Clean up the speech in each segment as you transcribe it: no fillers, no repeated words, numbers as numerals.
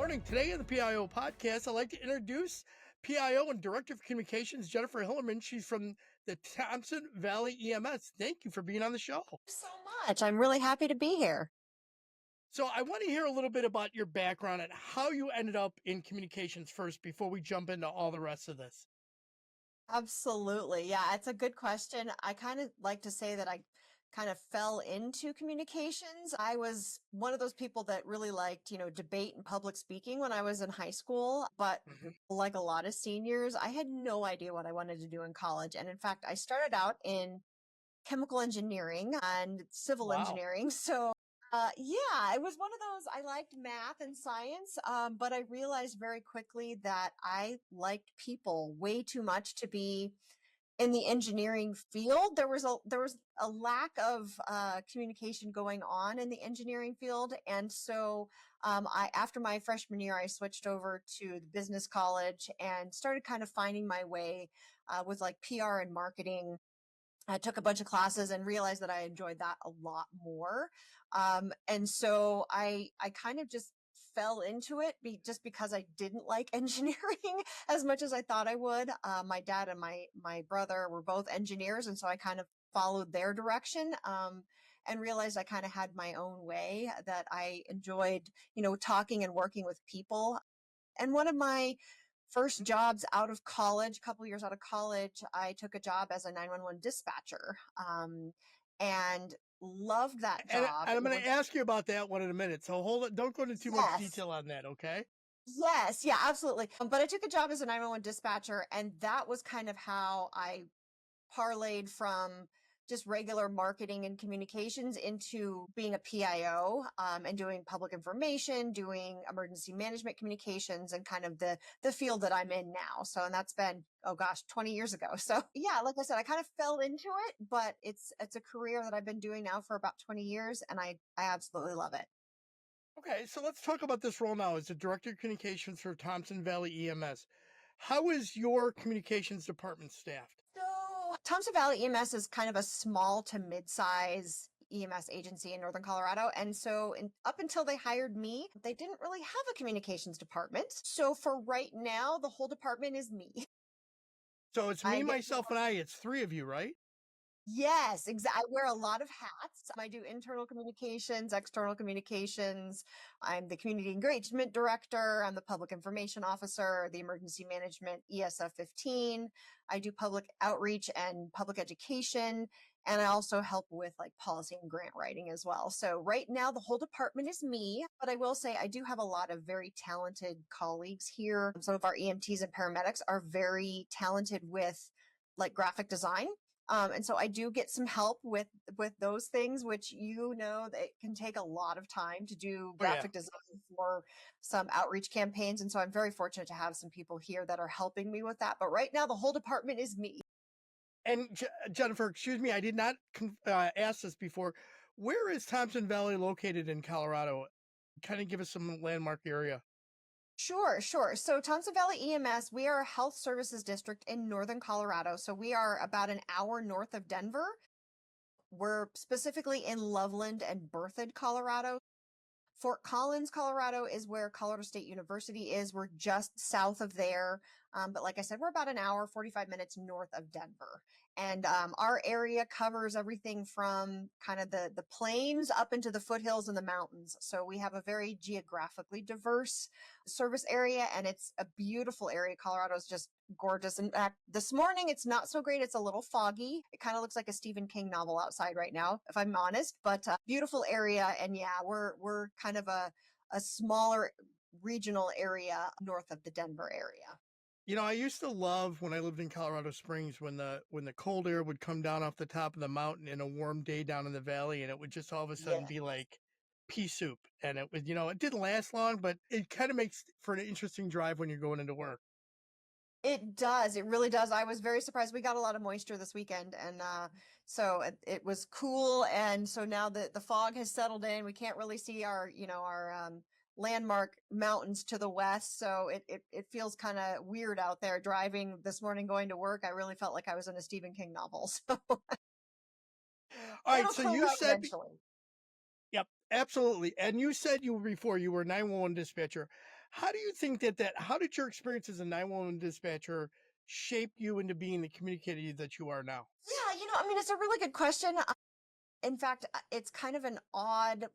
morning. Today on the PIO podcast, I'd like to introduce PIO and Director of Communications, Jennifer Hillmann. She's from the Thompson Valley EMS. Thank you for being on the show. So much. I'm really happy to be here. So I want to hear a little bit about your background and how you ended up in communications first before we jump into all the rest of this. Absolutely. Yeah, it's a good question. I kind of like to say that I kind of fell into communications. I was one of those people that really liked, debate and public speaking when I was in high school. But Mhm. like a lot of seniors, I had no idea what I wanted to do in college. And in fact, I started out in chemical engineering and civil Wow. engineering. So, yeah, it was one of those. I liked math and science, but I realized very quickly that I liked people way too much to be in the engineering field. There was a lack of communication going on in the engineering field, and so I after my freshman year, I switched over to the business college and started kind of finding my way with like PR and marketing. I took a bunch of classes and realized that I enjoyed that a lot more. And so I kind of just fell into it just because I didn't like engineering as much as I thought I would. My dad and my brother were both engineers, and so I kind of followed their direction. And realized I kind of had my own way, that I enjoyed, talking and working with people. And one of my first jobs out of college, a couple years out of college, I took a job as a 911 dispatcher, and loved that And job. I'm It going to was, ask you about that one in a minute. So hold it. Don't go into too much yes, detail on that, okay? yes, yeah, absolutely. But I took a job as a 911 dispatcher, and that was kind of how I parlayed from just regular marketing and communications into being a PIO, and doing public information, doing emergency management communications, and kind of the field that I'm in now. So, and that's been, oh gosh, 20 years ago. So yeah, like I said, I kind of fell into it, but it's a career that I've been doing now for about 20 years, and I absolutely love it. Okay, so let's talk about this role now as the Director of Communications for Thompson Valley EMS. How is your communications department staffed? So Thompson Valley EMS is kind of a small to mid-size EMS agency in Northern Colorado. And so up until they hired me, they didn't really have a communications department. So for right now, the whole department is me. So it's I me, get myself, and I. It's three of you, right? Yes, exactly. I wear a lot of hats. I do internal communications, external communications. I'm the community engagement director. I'm the public information officer, the emergency management ESF 15. I do public outreach and public education. And I also help with like policy and grant writing as well. So right now, the whole department is me, but I will say I do have a lot of very talented colleagues here. Some of our EMTs and paramedics are very talented with like graphic design, and so I do get some help with those things, which that it can take a lot of time to do Oh, yeah. graphic design for some outreach campaigns. And so I'm very fortunate to have some people here that are helping me with that. But right now, the whole department is me. And Jennifer, excuse me, I did not ask this before. Where is Thompson Valley located in Colorado? Kind of give us some landmark area. Sure, sure. So Thompson Valley EMS, we are a health services district in Northern Colorado. So we are about an hour north of Denver. We're specifically in Loveland and Berthoud, Colorado. Fort Collins, Colorado is where Colorado State University is. We're just south of there. But like I said, we're about an hour, 45 minutes north of Denver. And our area covers everything from kind of the plains up into the foothills and the mountains. So we have a very geographically diverse service area, and it's a beautiful area. Colorado is just gorgeous. In fact, this morning it's not so great. It's a little foggy. It kind of looks like a Stephen King novel outside right now, if I'm honest. But beautiful area, and yeah, we're kind of a smaller regional area north of the Denver area. You know, I used to love when I lived in Colorado Springs when the cold air would come down off the top of the mountain in a warm day down in the valley, and it would just all of a sudden Yeah. be like pea soup. And it was, it didn't last long, but it kind of makes for an interesting drive when you're going into work. It does. It really does. I was very surprised. We got a lot of moisture this weekend, and so it was cool. And so now the fog has settled in. We can't really see our landmark mountains to the west. So it feels kind of weird out there driving this morning going to work. I really felt like I was in a Stephen King novel. All So right, it'll so clear you out said, eventually. yep, absolutely. And you said you were 911 dispatcher. How do you think that how did your experience as a 911 dispatcher shape you into being the communicator that you are now? Yeah, I mean, it's a really good question. In fact, it's kind of an odd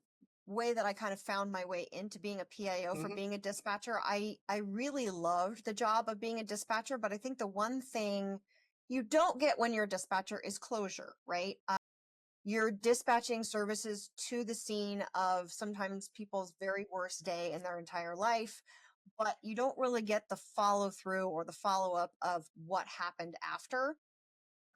way that I kind of found my way into being a PIO for Mhm. being a dispatcher. I really loved the job of being a dispatcher, but I think the one thing you don't get when you're a dispatcher is closure, right? You're dispatching services to the scene of sometimes people's very worst day in their entire life, but you don't really get the follow through or the follow up of what happened after.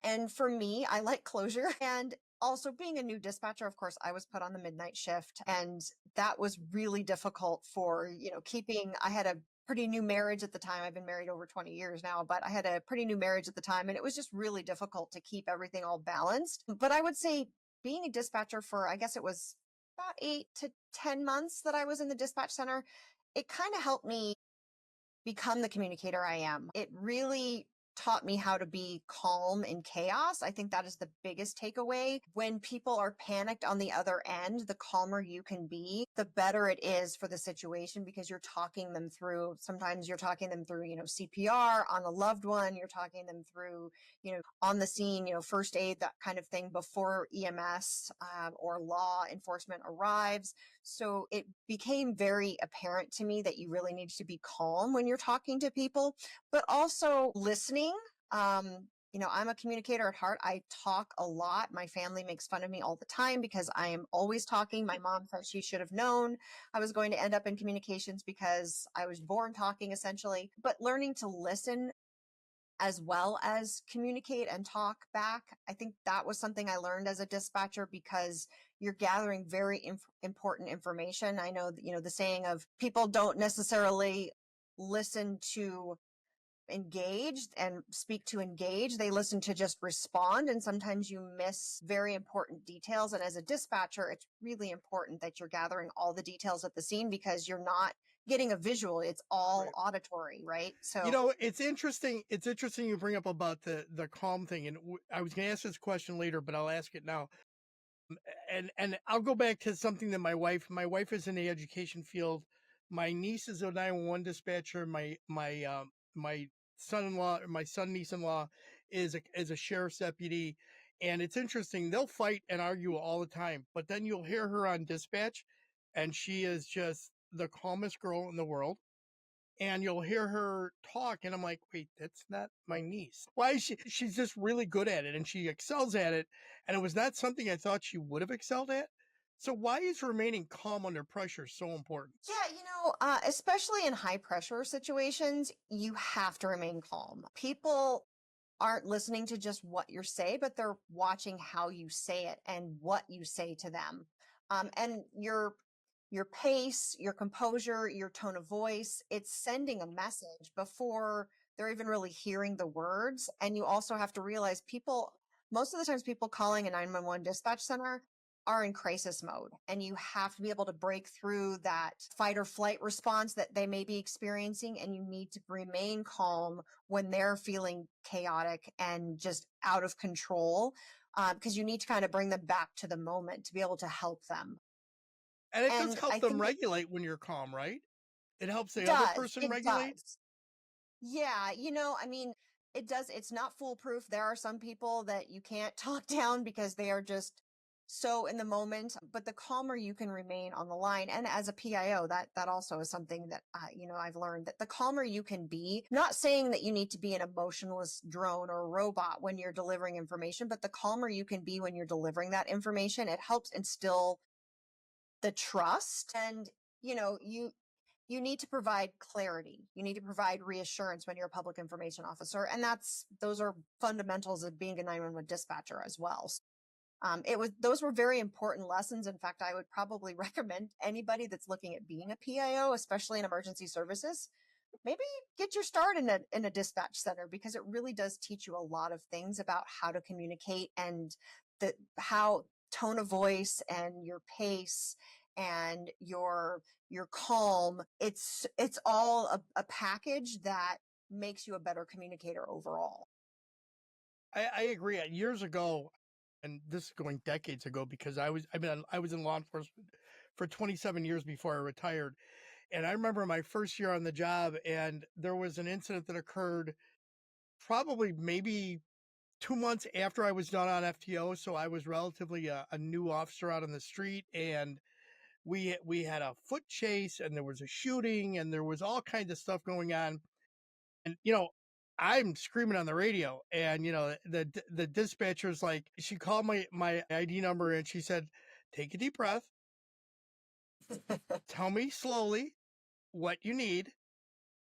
And for me, I like closure. And also being a new dispatcher, of course, I was put on the midnight shift. And that was really difficult for, keeping, I had a pretty new marriage at the time. I've been married over 20 years now, but I had a pretty new marriage at the time. And it was just really difficult to keep everything all balanced. But I would say being a dispatcher for, I guess it was about 8 to 10 months that I was in the dispatch center, it kind of helped me become the communicator I am. It really taught me how to be calm in chaos. I think that is the biggest takeaway. When people are panicked on the other end, the calmer you can be, the better it is for the situation because you're talking them through. Sometimes you're talking them through, CPR on a loved one, you're talking them through, on the scene, first aid, that kind of thing before EMS or law enforcement arrives. So it became very apparent to me that you really need to be calm when you're talking to people, but also listening. I'm a communicator at heart. I talk a lot. My family makes fun of me all the time because I am always talking. My mom said she should have known I was going to end up in communications because I was born talking essentially. But learning to listen as well as communicate and talk back. I think that was something I learned as a dispatcher because you're gathering very important information. I know that, the saying of people don't necessarily listen to engage and speak to engage. They listen to just respond. And sometimes you miss very important details. And as a dispatcher, it's really important that you're gathering all the details at the scene because you're not getting a visual. It's all Right. auditory, right? So It's interesting. It's interesting you bring up about the calm thing, and I was going to ask this question later, but I'll ask it now. And I'll go back to something that my wife is in the education field. My niece is a 911 dispatcher. My son-in-law, or my son niece-in-law, is a sheriff's deputy. And it's interesting. They'll fight and argue all the time, but then you'll hear her on dispatch, and she is just the calmest girl in the world, and you'll hear her talk, and I'm like, wait, that's not my niece. Why is she's just really good at it, and she excels at it, and it was not something I thought she would have excelled at. So why is remaining calm under pressure so important? yeah, especially in high pressure situations, you have to remain calm. People aren't listening to just what you say, but they're watching how you say it and what you say to them. And your pace, your composure, your tone of voice, it's sending a message before they're even really hearing the words. And you also have to realize most of the times people calling a 911 dispatch center are in crisis mode, and you have to be able to break through that fight or flight response that they may be experiencing, and you need to remain calm when they're feeling chaotic and just out of control, because you need to kind of bring them back to the moment to be able to help them. And it does And help I them think it regulate when you're calm, right? It helps the other does. person It regulate. does. Yeah, I mean, it does. It's not foolproof. There are some people that you can't talk down because they are just so in the moment. But the calmer you can remain on the line, and as a PIO, that also is something that I've learned that the calmer you can be. Not saying that you need to be an emotionless drone or robot when you're delivering information, but the calmer you can be when you're delivering that information, it helps instill the trust. And you need to provide clarity. You need to provide reassurance when you're a public information officer. And those are fundamentals of being a 911 dispatcher as well. Those were very important lessons. In fact, I would probably recommend anybody that's looking at being a PIO, especially in emergency services, maybe get your start in a dispatch center because it really does teach you a lot of things about how to communicate and how tone of voice and your pace and your calm. It's all a package that makes you a better communicator overall. I agree. Years ago, and this is going decades ago because I was in law enforcement for 27 years before I retired. And I remember my first year on the job, and there was an incident that occurred probably maybe 2 months after I was done on FTO. So I was relatively a new officer out on the street, and we had a foot chase, and there was a shooting, and there was all kinds of stuff going on. And I'm screaming on the radio, and the dispatcher's like, she called my ID number, and she said, "Take a deep breath, tell me slowly what you need,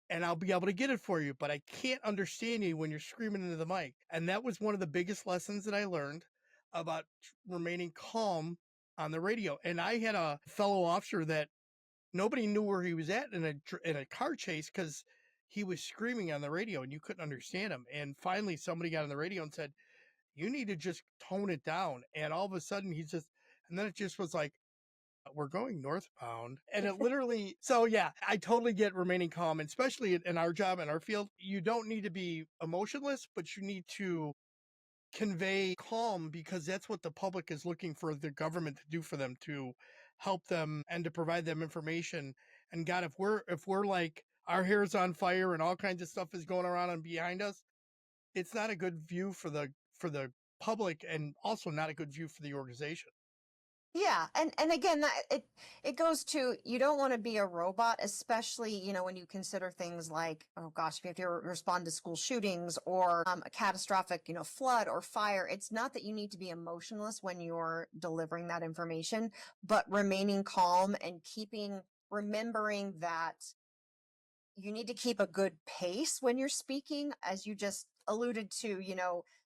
and I'll be able to get it for you. But I can't understand you when you're screaming into the mic." And that was one of the biggest lessons that I learned about remaining calm on the radio. And I had a fellow officer that nobody knew where he was at in a car chase because he was screaming on the radio and you couldn't understand him. And finally, somebody got on the radio and said, "You need to just tone it down." And all of a sudden, and then it just was like, "We're going northbound." And it literally, so yeah, I totally get remaining calm, and especially in our job, in our field. You don't need to be emotionless, but you need to convey calm because that's what the public is looking for the government to do for them, to help them and to provide them information. And God, if we're like our hair's on fire and all kinds of stuff is going around and behind us, it's not a good view for the public, and also not a good view for the organization. Yeah, and again, it goes to, you don't want to be a robot, especially, when you consider things like, oh gosh, if you have to respond to school shootings or a catastrophic, flood or fire. It's not that you need to be emotionless when you're delivering that information, but remaining calm and remembering that you need to keep a good pace when you're speaking, as you just alluded to.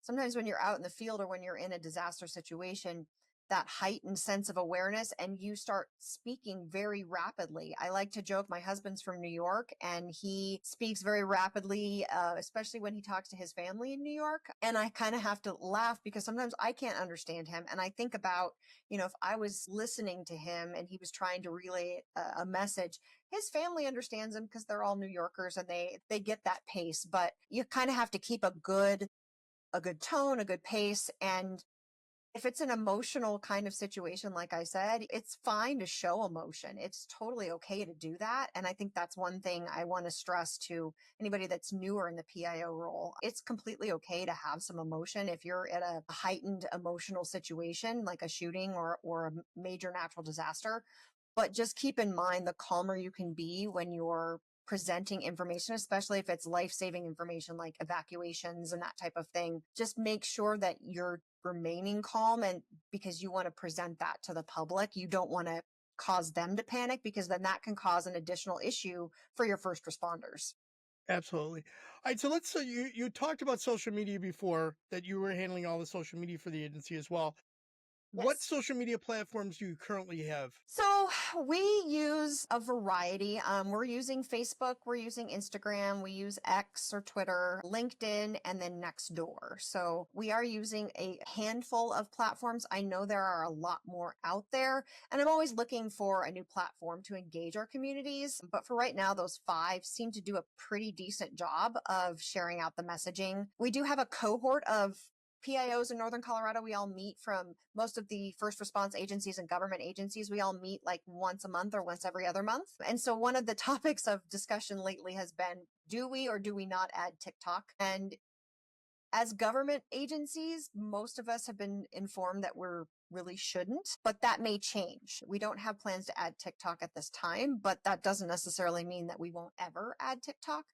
Sometimes when you're out in the field or when you're in a disaster situation, that heightened sense of awareness, and you start speaking very rapidly. I like to joke, my husband's from New York and he speaks very rapidly, especially when he talks to his family in New York. And I kind of have to laugh because sometimes I can't understand him. And I think about, if I was listening to him and he was trying to relay a message, his family understands him because they're all New Yorkers and they get that pace. But you kind of have to keep a good tone, a good pace. And if it's an emotional kind of situation, like I said, it's fine to show emotion. It's totally okay to do that. And I think that's one thing I want to stress to anybody that's newer in the PIO role. It's completely okay to have some emotion if you're at a heightened emotional situation, like a shooting or a major natural disaster. But just keep in mind, the calmer you can be when you're presenting information, especially if it's life-saving information like evacuations and that type of thing. Just make sure that you're remaining calm, and because you want to present that to the public, you don't want to cause them to panic, because then that can cause an additional issue for your first responders. Absolutely. All right, so let's say you talked about social media before, that you were handling all the social media for the agency as well. What Yes. social media platforms do you currently have? So we use a variety. We're using Facebook, we're using Instagram, we use X or Twitter, LinkedIn, and then Nextdoor. So we are using a handful of platforms. I know there are a lot more out there, and I'm always looking for a new platform to engage our communities. But for right now, those five seem to do a pretty decent job of sharing out the messaging. We do have a cohort of PIOs in Northern Colorado. We all meet, from most of the first response agencies and government agencies. We all meet like once a month or once every other month. And so one of the topics of discussion lately has been, do we or do we not add TikTok? And as government agencies, most of us have been informed that we're really shouldn't, but that may change. We don't have plans to add TikTok at this time, but that doesn't necessarily mean that we won't ever add TikTok.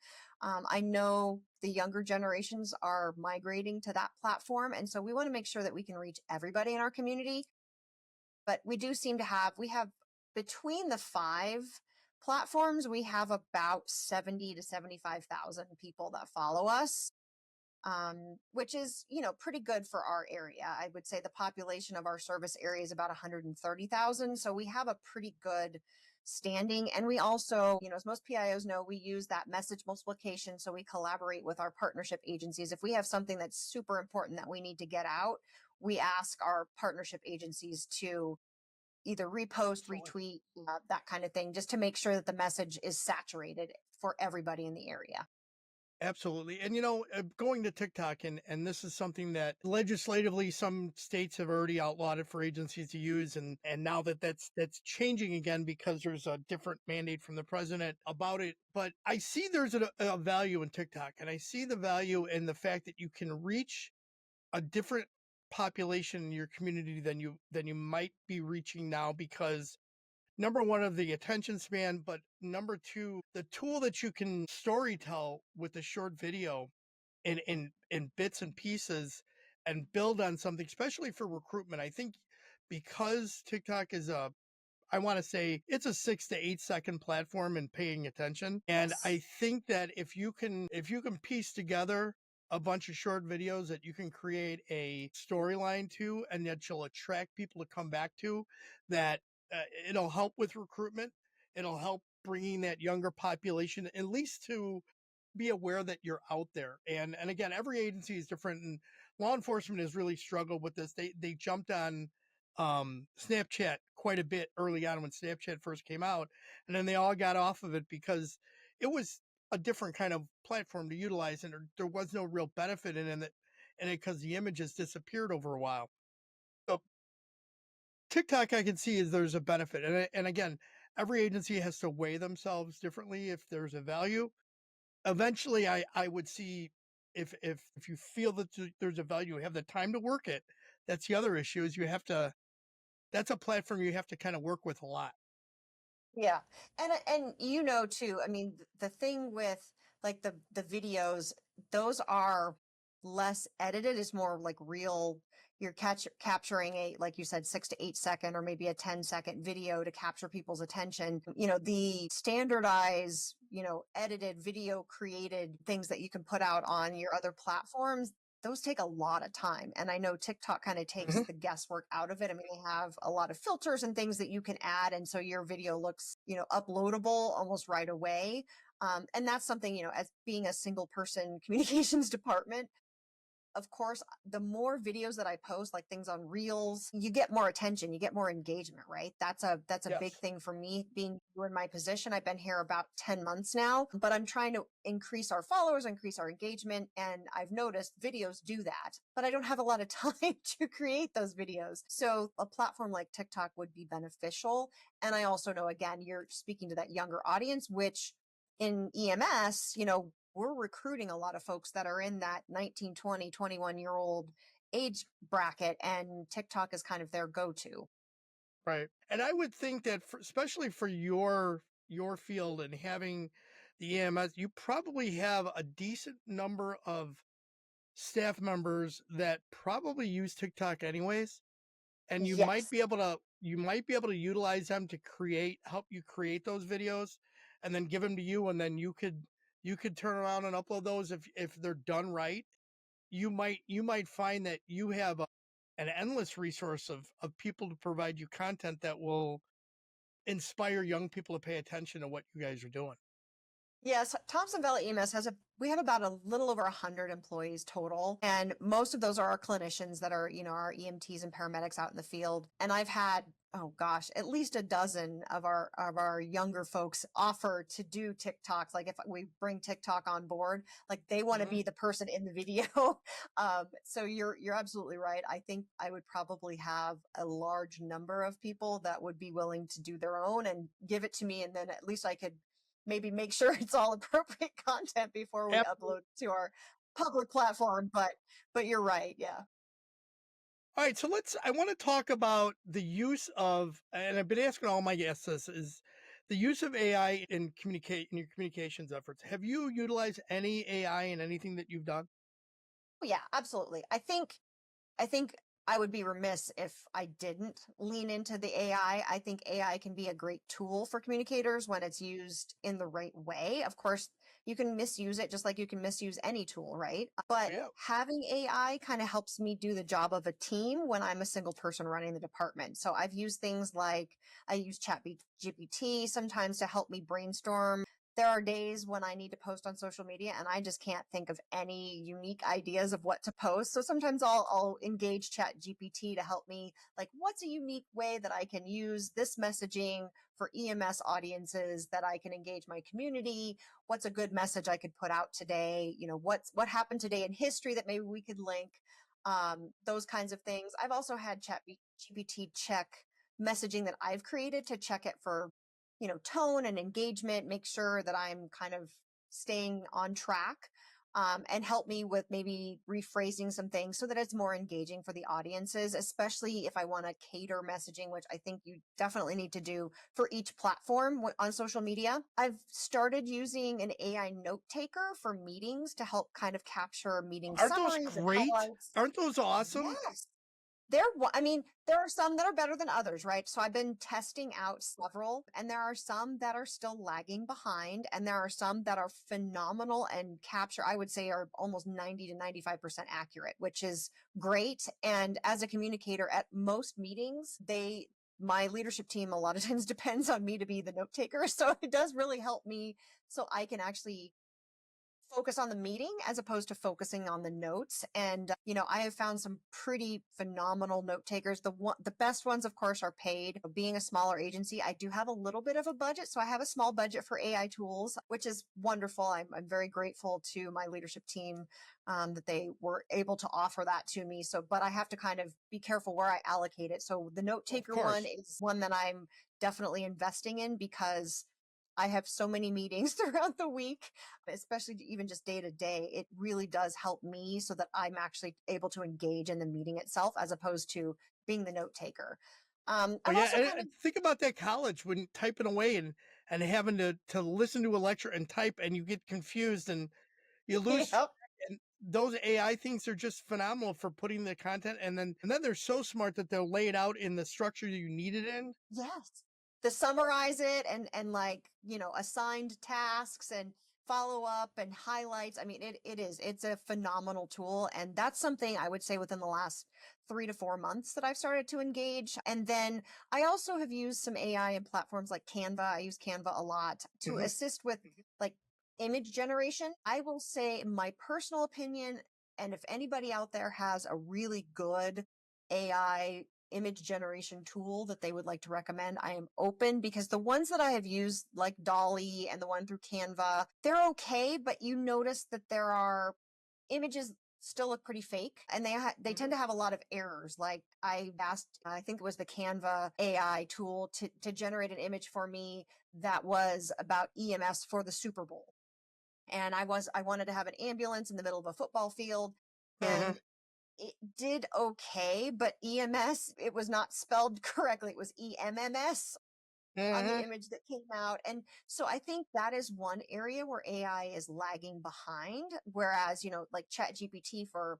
I know the younger generations are migrating to that platform, and so we want to make sure that we can reach everybody in our community. But we have between the five platforms, we have about 70 to 75,000 people that follow us, which is, pretty good for our area. I would say the population of our service area is about 130,000. So we have a pretty good standing. And we also, as most PIOs know, we use that message multiplication. So we collaborate with our partnership agencies. If we have something that's super important that we need to get out, we ask our partnership agencies to either repost, Absolutely. retweet, that kind of thing, just to make sure that the message is saturated for everybody in the area. Absolutely. And going to TikTok, and this is something that legislatively some states have already outlawed it for agencies to use, and now that's changing again because there's a different mandate from the president about it. But I see there's a value in TikTok, and I see the value in the fact that you can reach a different population in your community than you might be reaching now, because number one, of the attention span, but number two, the tool that you can story tell with a short video in bits and pieces and build on something, especially for recruitment. I think because TikTok is I want to say it's a 6 to 8 second platform in paying attention. And Yes. I think that if you can piece together a bunch of short videos that you can create a storyline to, and that you'll attract people to come back to, that it'll help with recruitment. It'll help bringing that younger population at least to be aware that you're out there. And again, every agency is different, and law enforcement has really struggled with this. They jumped on Snapchat quite a bit early on when Snapchat first came out, and then they all got off of it because it was a different kind of platform to utilize, and there was no real benefit in it because the images disappeared over a while. So TikTok, I can see is there's a benefit, and again, every agency has to weigh themselves differently if there's a value. Eventually, I would see if you feel that there's a value, you have the time to work it. That's the other issue, is you have to that's a platform you have to kind of work with a lot. Yeah. And too, I mean, the thing with like the videos, those are less edited, is more like real. You're capturing a, like you said, 6 to 8 second or maybe a 10-second video to capture people's attention. The standardized, edited video created things that you can put out on your other platforms, those take a lot of time. And I know TikTok kind of takes Mhm. the guesswork out of it. I mean, they have a lot of filters and things that you can add. And so your video looks, uploadable almost right away. And that's something, as being a single person communications department, of course, the more videos that I post, like things on Reels, you get more attention, you get more engagement, right? That's a big Yes. thing for me being new in my position. I've been here about 10 months now, but I'm trying to increase our followers, increase our engagement, and I've noticed videos do that, but I don't have a lot of time to create those videos. So a platform like TikTok would be beneficial. And I also know, again, you're speaking to that younger audience, which in EMS, we're recruiting a lot of folks that are in that 19, 20, 21-year old age bracket, and TikTok is kind of their go-to. Right. And I would think that especially for your field and having the EMS, you probably have a decent number of staff members that probably use TikTok anyways, and Yes. you might be able to utilize them to help you create those videos, and then give them to you, and then you could turn around and upload those if they're done right. You might find that you have an endless resource of people to provide you content that will inspire young people to pay attention to what you guys are doing. Yes, Thompson Valley EMS we have about a little over 100 employees total. And most of those are our clinicians that are, our EMTs and paramedics out in the field. And I've had, oh gosh, at least a dozen of our younger folks offer to do TikToks. Like if we bring TikTok on board, like they want to Mhm. be the person in the video. So you're absolutely right. I think I would probably have a large number of people that would be willing to do their own and give it to me, and then at least I could maybe make sure it's all appropriate content before we upload to our public platform. But you're right. Yeah. All right, so I want to talk about the use of, and I've been asking all my guests this, is the use of AI in your communications efforts. Have you utilized any AI in anything that you've done? Oh, yeah, absolutely. I think I would be remiss if I didn't lean into the AI. I think AI can be a great tool for communicators when it's used in the right way. Of course, you can misuse it just like you can misuse any tool, right? But Yeah. having AI kind of helps me do the job of a team when I'm a single person running the department. So I've used things like I use Chat GPT sometimes to help me brainstorm. there are days when I need to post on social media and I just can't think of any unique ideas of what to post. So sometimes I'll engage Chat GPT to help me, like, what's a unique way that I can use this messaging for EMS audiences that I can engage my community? What's a good message I could put out today? What happened today in history that maybe we could link? Those kinds of things. I've also had Chat GPT check messaging that I've created to check it for, tone and engagement, make sure that I'm kind of staying on track, and help me with maybe rephrasing some things so that it's more engaging for the audiences, especially if I want to cater messaging, which I think you definitely need to do for each platform on social media. I've started using an AI note taker for meetings to help kind of capture meeting Aren't those summaries and great? highlights. Aren't those awesome? Yes. I mean, there are some that are better than others, right? So I've been testing out several, and there are some that are still lagging behind, and there are some that are phenomenal and capture, I would say, are almost 90 to 95% accurate, which is great. And as a communicator at most meetings, my leadership team a lot of times depends on me to be the note taker. So it does really help me so I can actually focus on the meeting as opposed to focusing on the notes. And I have found some pretty phenomenal note takers. The best ones, of course, are paid. Being a smaller agency, I do have a little bit of a budget, so I have a small budget for AI tools, which is wonderful. I'm very grateful to my leadership team, that they were able to offer that to me. So, but I have to kind of be careful where I allocate it. So the note Of taker one course. is one that I'm definitely investing in because I have so many meetings throughout the week, especially even just day to day. It really does help me so that I'm actually able to engage in the meeting itself as opposed to being the note taker. Oh I'm yeah, also kind of, and think about that college when typing away and having to listen to a lecture and type, and you get confused and you lose yep. track. And those AI things are just phenomenal for putting the content, and then they're so smart that they'll lay it out in the structure you need it in. Yes. To summarize it and like, assigned tasks and follow up and highlights. I mean, it's a phenomenal tool. And that's something I would say within the last 3 to 4 months that I've started to engage. And then I also have used some AI in platforms like Canva. I use Canva a lot to Mhm. assist with like image generation. I will say my personal opinion, and if anybody out there has a really good AI image generation tool that they would like to recommend, I am open, because the ones that I have used, like Dolly and the one through Canva, they're okay, but you notice that there are images still look pretty fake, and they tend Mhm. to have a lot of errors. Like I asked, I think it was the Canva AI tool to generate an image for me that was about EMS for the Super Bowl. And I wanted to have an ambulance in the middle of a football field, Uh-huh. and it did okay, but EMS, it was not spelled correctly. It was EMMS on the Uh-huh. image that came out. And so I think that is one area where AI is lagging behind. Whereas, like Chat GPT for,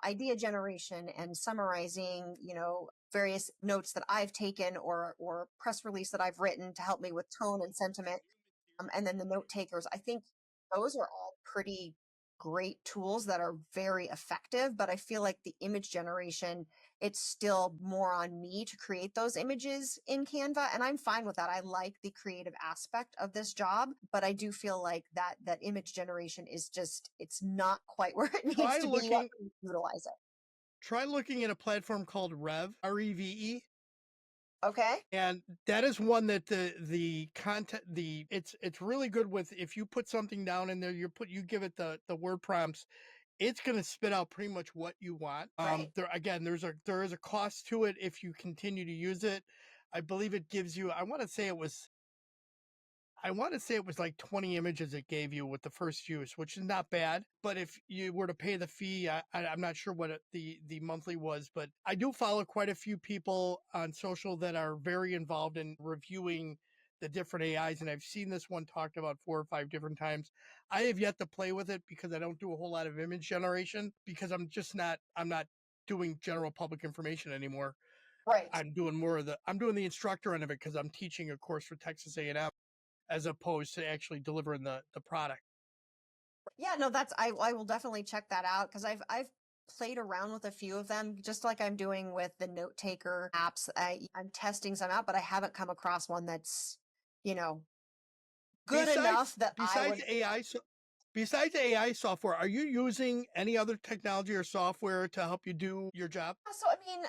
idea generation and summarizing, various notes that I've taken or press release that I've written to help me with tone and sentiment, and then the note takers. I think those are all pretty great tools that are very effective, but I feel like the image generation, it's still more on me to create those images in Canva, and I'm fine with that. I like the creative aspect of this job, but I do feel like that image generation is just, it's not quite where it needs Try to be yet looking to utilize it. try looking at a platform called Reve, Okay. and that is one that the content it's really good with. If you put something down in there, you give it the word prompts, it's going to spit out pretty much what you want. Great. There again, there is a cost to it if you continue to use it. I believe it gives you, I want to say it was like 20 images it gave you with the first use, which is not bad. But if you were to pay the fee, I'm not sure what the monthly was, but I do follow quite a few people on social that are very involved in reviewing the different AIs. And I've seen this one talked about 4 or 5 different times. I have yet to play with it because I don't do a whole lot of image generation because I'm not doing general public information anymore. Right. I'm doing the instructor end of it because I'm teaching a course for Texas A&M as opposed to actually delivering the product. Yeah, no, I will definitely check that out because I've played around with a few of them, just like I'm doing with the note taker apps. I'm testing some out, but I haven't come across one that's, you know, good Besides enough that I besides would. AI, besides AI software, are you using any other technology or software to help you do your job? So I mean,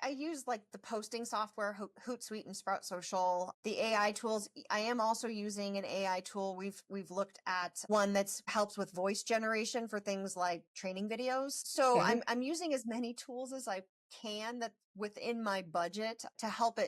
I use like the posting software, Hootsuite and Sprout Social, the AI tools. I am also using an AI tool. We've looked at one that's helps with voice generation for things like training videos. So Mhm. I'm using as many tools as I can that within my budget to help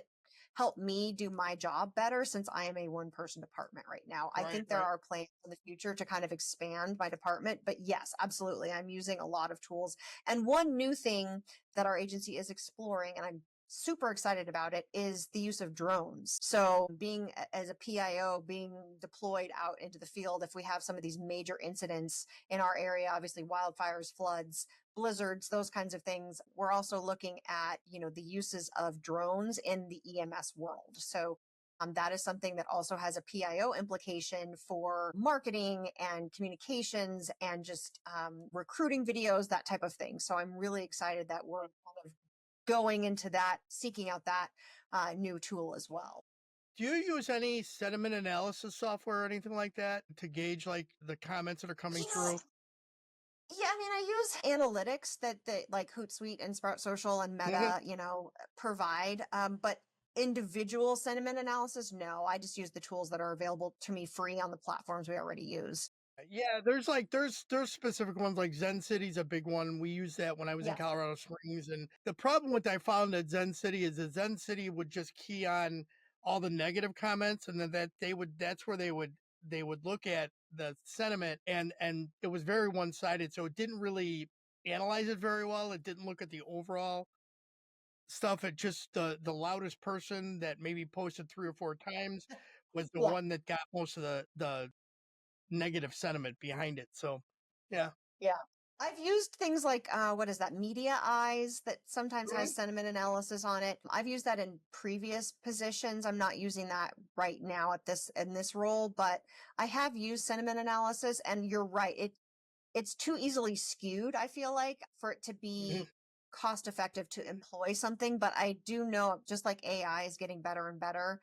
me do my job better since I am a one person department right now. I Right, think there right. are plans in the future to kind of expand my department, but yes, absolutely. I'm using a lot of tools. And one new thing that our agency is exploring, and I'm super excited about it, is the use of drones. So being as a PIO, being deployed out into the field, if we have some of these major incidents in our area, obviously wildfires, floods, blizzards, those kinds of things, we're also looking at, the uses of drones in the EMS world. So that is something that also has a PIO implication for marketing and communications and just recruiting videos, that type of thing. So I'm really excited that we're kind of going into that, seeking out that new tool as well. Do you use any sentiment analysis software or anything like that to gauge like the comments that are coming Yeah, through? yeah. I mean, I use analytics that like Hootsuite and Sprout Social and Mhm. Meta, provide. But individual sentiment analysis, no. I just use the tools that are available to me free on the platforms we already use. Yeah, there's specific ones like Zen City's a big one. We used that when I was in Yes. Colorado Springs, and the problem with I found at Zen City is that Zen City would just key on all the negative comments, and then that's where they would look at the sentiment, and it was very one sided, so it didn't really analyze it very well. It didn't look at the overall stuff. It just the loudest person that maybe posted 3 or 4 times was the Yeah. one that got most of the negative sentiment behind it. So, yeah. Yeah. I've used things like what is that, Media Eyes, that sometimes Mhm. has sentiment analysis on it. I've used that in previous positions. I'm not using that right now at this in this role, but I have used sentiment analysis, and you're right. It's too easily skewed, I feel like, for it to Mhm. be cost effective to employ something. But I do know, just like AI is getting better and better,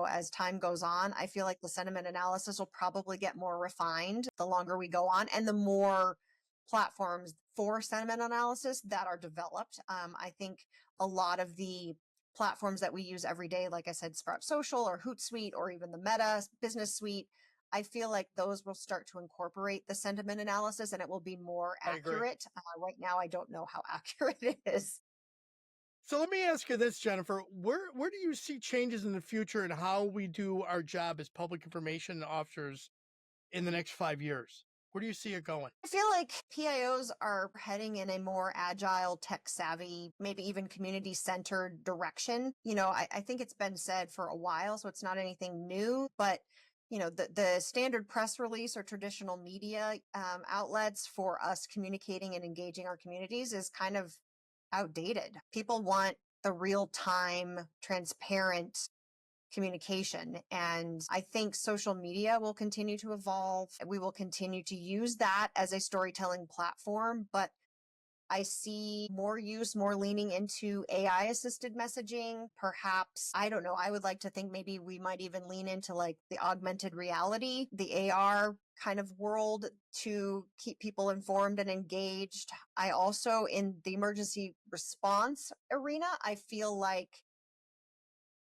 as time goes on, I feel like the sentiment analysis will probably get more refined the longer we go on and the more platforms for sentiment analysis that are developed. I think a lot of the platforms that we use every day, like I said, Sprout Social or Hootsuite or even the Meta Business Suite, I feel like those will start to incorporate the sentiment analysis and it will be more I agree. accurate. Right now, I don't know how accurate it is. So let me ask you this, Jennifer. Where do you see changes in the future in how we do our job as public information officers in the next 5 years? Where do you see it going? I feel like PIOs are heading in a more agile, tech savvy, maybe even community centered direction. I think it's been said for a while, so it's not anything new, but the standard press release or traditional media outlets for us communicating and engaging our communities is kind of outdated. People want the real time, transparent communication. And I think social media will continue to evolve. We will continue to use that as a storytelling platform, but I see more use, more leaning into AI assisted messaging. Perhaps, I don't know, I would like to think maybe we might even lean into like the augmented reality, the AR kind of world to keep people informed and engaged. I also, in the emergency response arena, I feel like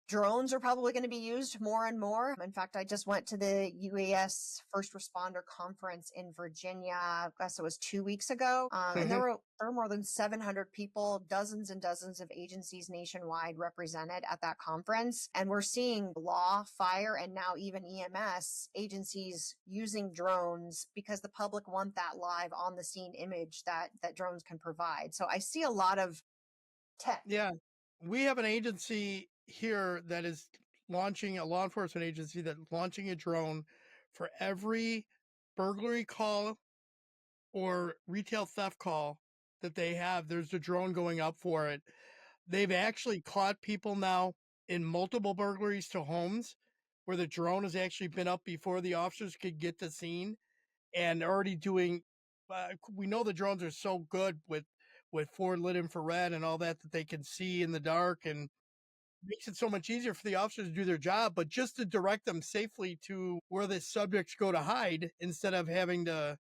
drones are probably going to be used more and more. In fact, I just went to the UAS First Responder Conference in Virginia. I guess it was 2 weeks ago, and there Mhm. were more than 700 people, dozens and dozens of agencies nationwide represented at that conference. And we're seeing law, fire, and now even EMS agencies using drones because the public want that live on the scene image that drones can provide. So I see a lot of tech. Yeah. We have an agency here that is launching a law enforcement agency that's launching a drone for every burglary call or retail theft call that they have. There's a drone going up for it. They've actually caught people now in multiple burglaries to homes where the drone has actually been up before the officers could get to scene and already doing. We know the drones are so good with forward lit infrared and all that that they can see in the dark, and makes it so much easier for the officers to do their job, but just to direct them safely to where the subjects go to hide instead of having to,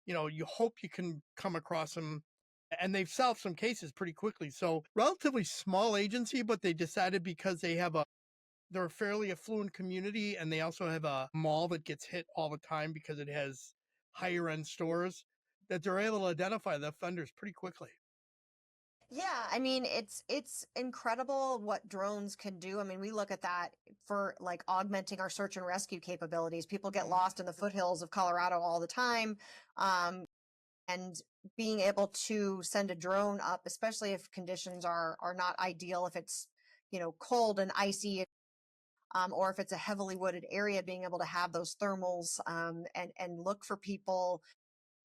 you hope you can come across them. And they've solved some cases pretty quickly. So relatively small agency, but they decided because they're a fairly affluent community and they also have a mall that gets hit all the time because it has higher end stores that they're able to identify the offenders pretty quickly. Yeah, I mean, it's incredible what drones can do. I mean, we look at that for like augmenting our search and rescue capabilities. People get Mhm. lost in the foothills of Colorado all the time. Um, and being able to send a drone up, especially if conditions are not ideal, if it's, cold and icy, or if it's a heavily wooded area, being able to have those thermals, and look for people,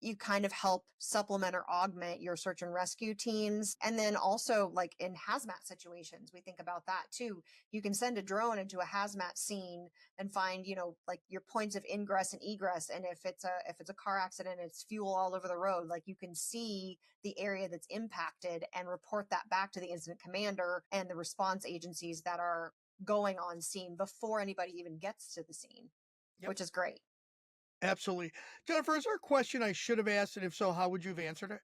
you kind of help supplement or augment your search and rescue teams. And then also, like in hazmat situations, we think about that too. You can send a drone into a hazmat scene and find, like your points of ingress and egress. And if it's a car accident, it's fuel all over the road, like you can see the area that's impacted and report that back to the incident commander and the response agencies that are going on scene before anybody even gets to the scene, Yep, which is great. absolutely. Jennifer, is there a question I should have asked? And if so, how would you have answered it?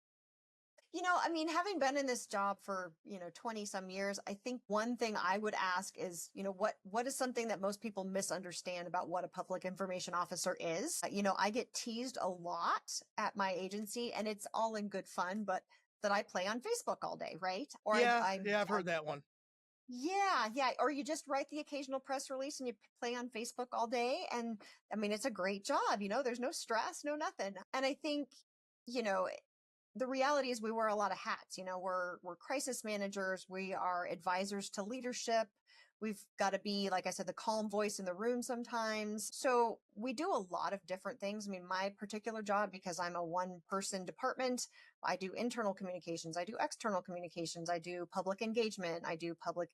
I mean, having been in this job for, 20 some years, I think one thing I would ask is, what is something that most people misunderstand about what a public information officer is? I get teased a lot at my agency and it's all in good fun, but that I play on Facebook all day, right? Or Yeah, yeah, I've heard that one. yeah, yeah. Or you just write the occasional press release and you play on Facebook all day. And I mean, it's a great job, there's no stress, no nothing. And I think, you know, the reality is we wear a lot of hats. We're crisis managers, we are advisors to leadership, we've got to be, like I said, the calm voice in the room sometimes. So we do a lot of different things. I mean, my particular job, because I'm a one person department, I do internal communications, I do external communications, I do public engagement, I do public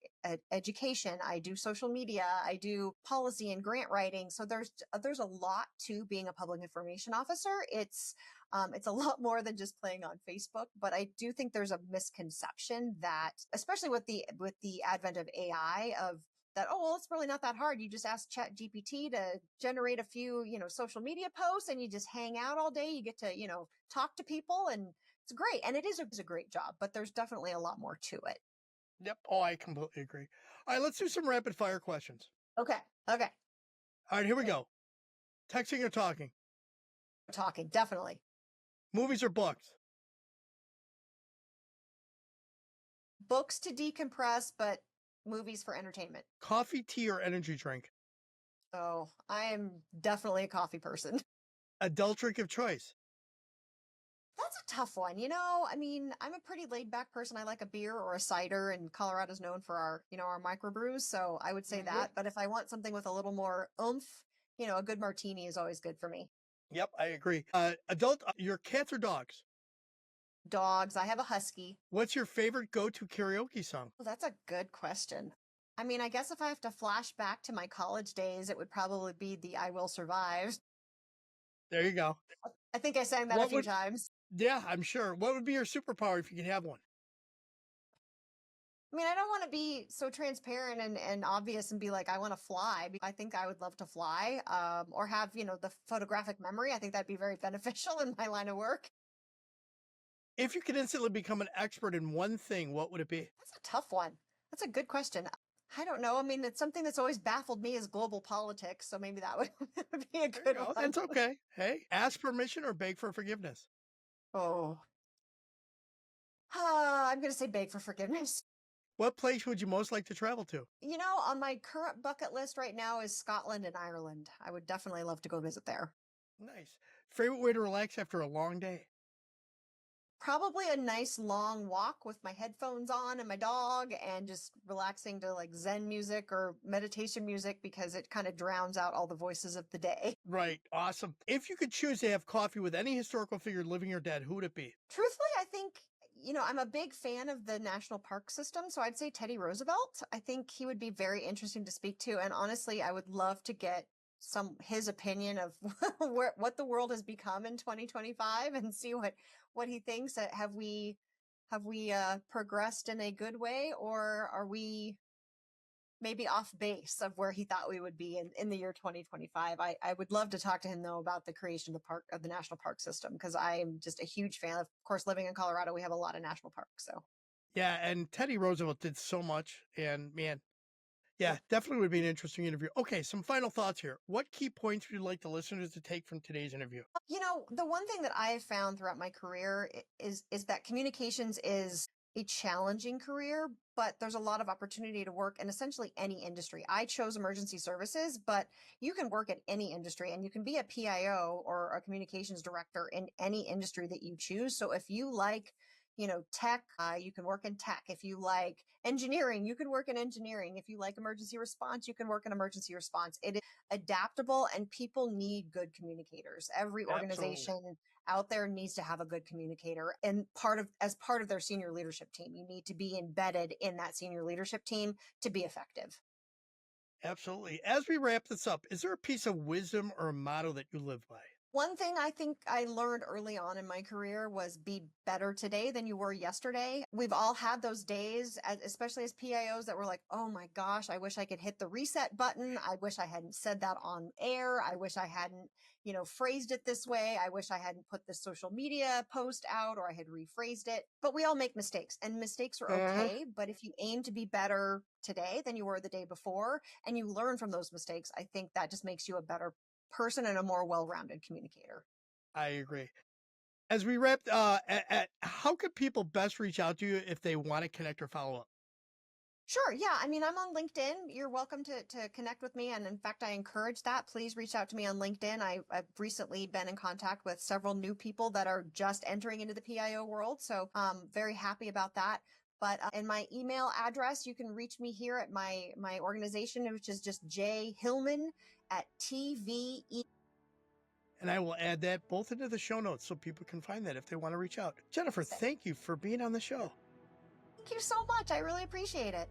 education, I do social media, I do policy and grant writing. So there's a lot to being a public information officer. It's a lot more than just playing on Facebook, but I do think there's a misconception that, especially with the advent of AI, of that, oh well, it's really not that hard. You just ask Chat GPT to generate a few, social media posts, and you just hang out all day. You get to, talk to people, and it's great. And it is a great job, but there's definitely a lot more to it. Yep. Oh, I completely agree. All right, let's do some rapid fire questions. Okay, okay, All right, here we go. Texting or talking? talking definitely. Movies or books? Books to decompress, but movies for entertainment. Coffee, tea, or energy drink? Oh, I am definitely a coffee person. Adult drink of choice? That's a tough one. I mean, I'm a pretty laid back person. I like a beer or a cider, and Colorado's known for our microbrews. So I would say Mhm. that. But if I want something with a little more oomph, a good martini is always good for me. Yep, I agree. Adult, your cats or dogs? Dogs. I have a husky. What's your favorite go-to karaoke song? Well, that's a good question. I mean, I guess if I have to flash back to my college days, it would probably be the I Will Survive. There you go. I think I sang that a What few would, times. yeah, I'm sure. What would be your superpower if you could have one? I mean, I don't want to be so transparent and obvious and be like, I want to fly. I think I would love to fly, or have, the photographic memory. I think that'd be very beneficial in my line of work. If you could instantly become an expert in one thing, what would it be? That's a tough one. That's a good question. I don't know. I mean, it's something that's always baffled me is global politics. So maybe that would be a There you good go. one. That's okay. Hey, ask permission or beg for forgiveness. Oh, I'm going to say beg for forgiveness. What place would you most like to travel to? On my current bucket list right now is Scotland and Ireland. I would definitely love to go visit there. Nice. Favorite way to relax after a long day? Probably a nice long walk with my headphones on and my dog, and just relaxing to like Zen music or meditation music, because it kind of drowns out all the voices of the day. Right. Awesome. If you could choose to have coffee with any historical figure, living or dead, who would it be? Truthfully, I think, I'm a big fan of the national park system. So I'd say Teddy Roosevelt. I think he would be very interesting to speak to. And honestly, I would love to get his opinion of what the world has become in 2025, and see what he thinks. Have we progressed in a good way, or are we maybe off base of where he thought we would be in the year 2025. I would love to talk to him though about the creation of the park of the national park system because I'm just a huge fan. Of course, living in Colorado, we have a lot of national parks. So Yeah, and Teddy Roosevelt did so much, and man, yeah, definitely would be an interesting interview. Okay, some final thoughts here. What key points would you like the listeners to take from today's interview? the one thing that I have found throughout my career is that communications is a challenging career, but there's a lot of opportunity to work in essentially any industry. I chose emergency services, but you can work in any industry and you can be a PIO or a communications director in any industry that you choose. So if you like, tech, you can work in tech. If you like engineering, you can work in engineering. If you like emergency response, you can work in emergency response. It is adaptable and people need good communicators. Every Absolutely. organization out there needs to have a good communicator and as part of their senior leadership team. You need to be embedded in that senior leadership team to be effective. Absolutely. As we wrap this up, is there a piece of wisdom or a motto that you live by? One thing I think I learned early on in my career was be better today than you were yesterday. We've all had those days, especially as PIOs, that were like, oh my gosh, I wish I could hit the reset button. I wish I hadn't said that on air. I wish I hadn't, phrased it this way. I wish I hadn't put this social media post out or I had rephrased it. But we all make mistakes and mistakes are Uh-huh. okay. But if you aim to be better today than you were the day before and you learn from those mistakes, I think that just makes you a better person and a more well-rounded communicator. I agree. As we wrap, how could people best reach out to you if they want to connect or follow up? Sure. Yeah. I mean, I'm on LinkedIn. You're welcome to connect with me. And in fact, I encourage that. Please reach out to me on LinkedIn. I've recently been in contact with several new people that are just entering into the PIO world. So I'm very happy about that. But in my email address, you can reach me here at my organization, which is just jhillman at TVE. And I will add that both into the show notes so people can find that if they want to reach out. Jennifer, thank you for being on the show. Thank you so much. I really appreciate it.